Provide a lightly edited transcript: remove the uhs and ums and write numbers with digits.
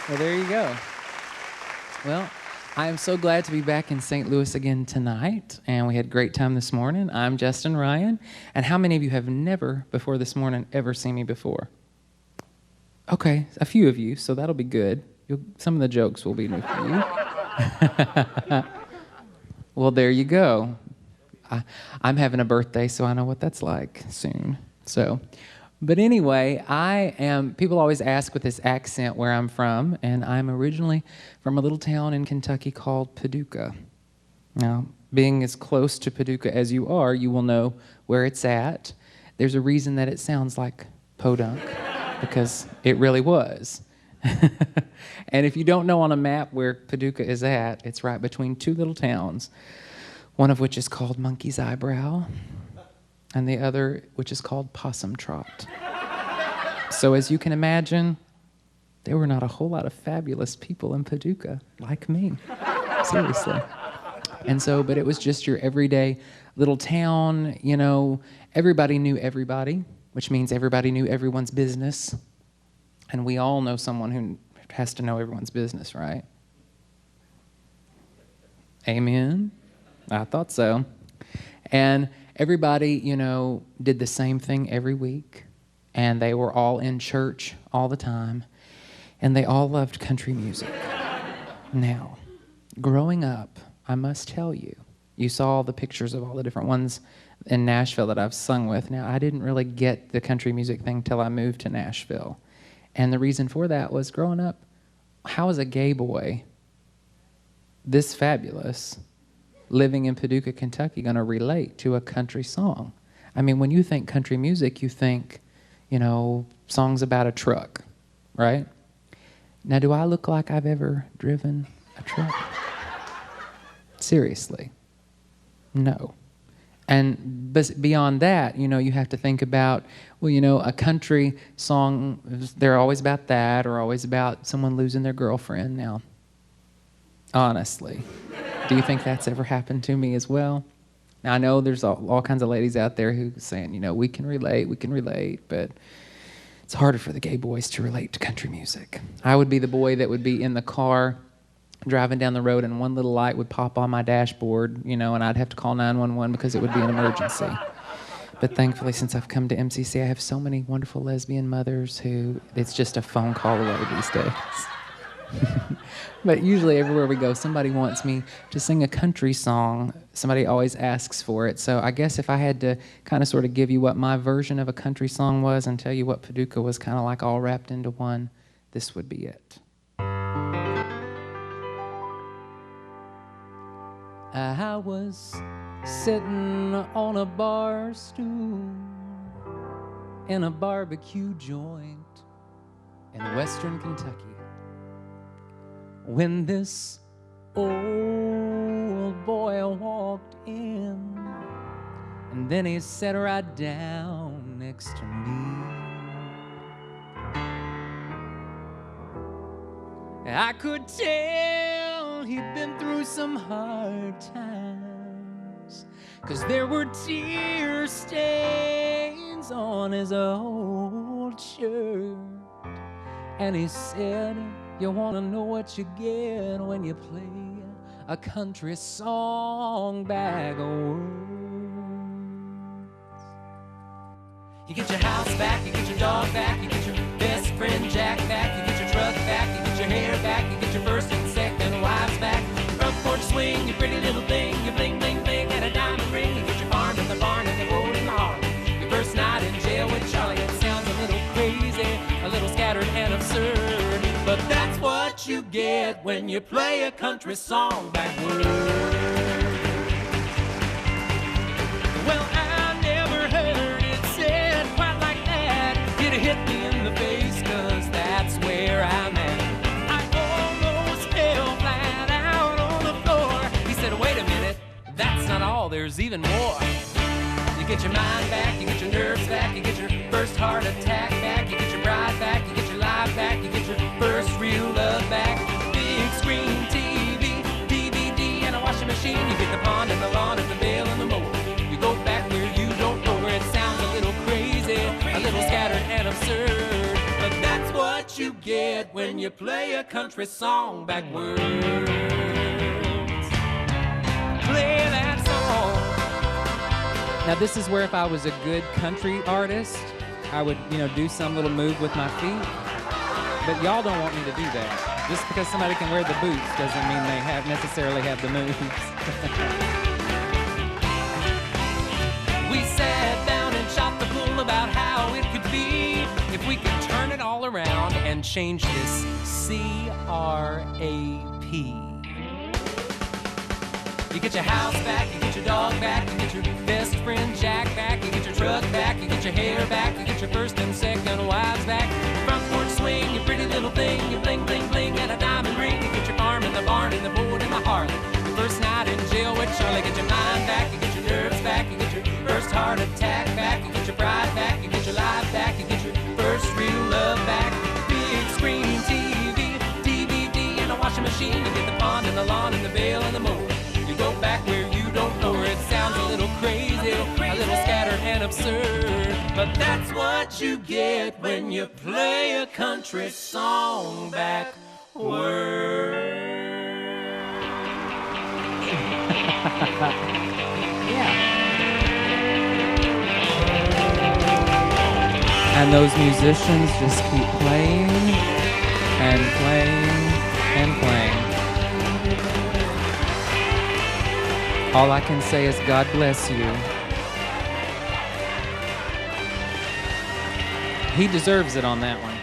Well, there you go. Well, I am so glad to be back in St. Louis again tonight, and we had a great time this morning. I'm Justin Ryan, and how many of you have never before this morning ever seen me before? Okay, a few of you, so that'll be good. Some of the jokes will be new for you. Well, there you go. I'm having a birthday, so I know what that's like soon. But anyway, people always ask with this accent where I'm from, and I'm originally from a little town in Kentucky called Paducah. Now, being as close to Paducah as you are, you will know where it's at. There's a reason that it sounds like podunk, because it really was. And if you don't know on a map where Paducah is at, it's right between two little towns, one of which is called Monkey's Eyebrow, and the other which is called Possum Trot. So as you can imagine, there were not a whole lot of fabulous people in Paducah like me, seriously. But it was just your everyday little town, everybody knew everybody, which means everybody knew everyone's business. And we all know someone who has to know everyone's business, right? Amen? I thought so. And everybody, did the same thing every week, and they were all in church all the time, and they all loved country music. Now, growing up, I must tell you, you saw all the pictures of all the different ones in Nashville that I've sung with. Now, I didn't really get the country music thing till I moved to Nashville. And the reason for that was growing up, how is a gay boy this fabulous living in Paducah, Kentucky, going to relate to a country song? I mean, when you think country music, you think, songs about a truck, right? Now, do I look like I've ever driven a truck? Seriously, no. And beyond that, you have to think about, a country song, they're always about that, or always about someone losing their girlfriend. Now, honestly, do you think that's ever happened to me as well? Now, I know there's all kinds of ladies out there who are saying, we can relate, but it's harder for the gay boys to relate to country music. I would be the boy that would be in the car driving down the road, and one little light would pop on my dashboard, and I'd have to call 911 because it would be an emergency. But thankfully, since I've come to MCC, I have so many wonderful lesbian mothers who it's just a phone call away these days. But usually everywhere we go, somebody wants me to sing a country song. Somebody always asks for it. So I guess if I had to kind of sort of give you what my version of a country song was and tell you what Paducah was kind of like all wrapped into one, this would be it. I was sitting on a bar stool in a barbecue joint in western Kentucky when this old boy walked in, and then he sat right down next to me. I could tell he'd been through some hard times, 'cause there were tear stains on his old shirt. And he said, you wanna know what you get when you play a country song bag of words. You get your house back, you get your dog back, you get your best friend Jack back, you get your truck back, you get your hair back, you get your first and second wives back, your front porch swing, your pretty little thing, your bling bling bling and a diamond ring, you get your farm and the barn and the road in the heart, your first night in jail with Charlie. It sounds a little crazy, a little scattered and absurd, but that's what you get when you play a country song backward. Well, I never heard it said quite like that. It hit me in the face, 'cause that's where I'm at. I almost fell flat out on the floor. He said, wait a minute, that's not all, there's even more. You get your mind back, you get your nerves back, you get your first heart attack back, you get your bride back, you get your life back, you get your first real love back. Big screen TV, DVD, and a washing machine. You get the pond and the lawn and the bale and the mower. You go back where you don't know, where it sounds a little crazy, a little scattered and absurd. But that's what you get when you play a country song backwards. Play that song. Now this is where if I was a good country artist, I would, do some little move with my feet. But y'all don't want me to do that. Just because somebody can wear the boots doesn't mean they necessarily have the moves. We sat down and shot the bull about how it could be if we could turn it all around and change this C-R-A-P. You get your house back, you get your dog back, you get your best friend Jack back, you get your truck back, you get your hair back, you get your first and second wives back, your front porch swing, your pretty little thing, your bling bling bling and a diamond ring, you get your farm and the barn and the boat and the Harley, your first night in jail with Charlie, get your mind back, you get your nerves back, you get your first heart attack back, you get your pride back, you get your life back, you get your first real love back, big screen TV, DVD and a washing machine, you get the pond and the lawn and the bale and the mower. Go back where you don't know where it sounds a little crazy, a little scattered and absurd. But that's what you get when you play a country song backward. Yeah. And those musicians just keep playing and playing and playing. All I can say is God bless you. He deserves it on that one.